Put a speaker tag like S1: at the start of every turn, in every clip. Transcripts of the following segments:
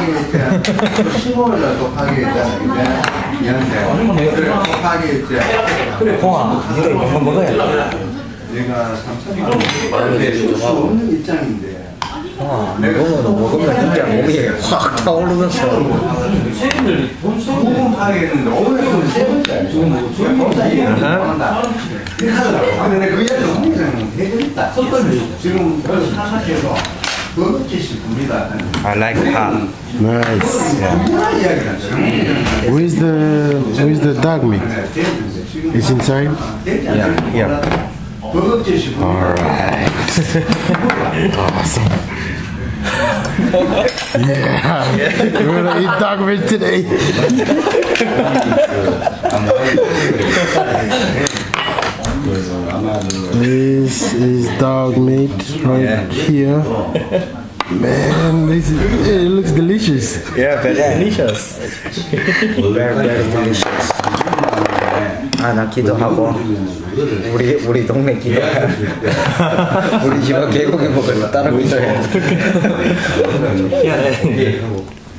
S1: 곱하기 이제 15일날 곱하기 이제 곱하기 이제
S2: 그래 공아 네가 이런 거 먹어야 돼.
S1: 내가 3천만 원 받을 수 없는 입장인데
S2: 먹으면 진짜 몸이 확 타오르면서
S1: 소금 파기했는데 오늘은 세 번째 지금 혼자 이해를 못한다 이렇게 하더라고. 근데 내가 그 이야기를 홍기장은 해드렸다. 지금 사사께서 버거치시 굽니다.
S2: I like that.
S3: Nice. Where's the dog meat? It's inside?
S2: Yeah.
S1: 버거치시
S3: Alright. Awesome. Yeah. We're gonna eat dog meat today. This is dog meat right here. Man, it looks delicious.
S2: Yeah, very delicious. Very delicious. 나 기도하고 우리 동네 기도해. 우리 집은 개고기 먹으러 다른 기도해.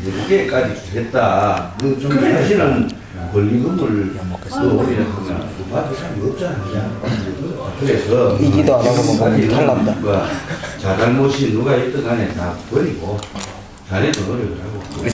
S1: 무게까지 됐다. 좀 사실은 권리금을 또 우리는 받을 사람이 없잖아. 그래서
S2: 이 기도 안 하고 먹으면 탈난다.
S1: 자잘못이 누가 있든 간에 다 버리고 잘해서 노력을 하고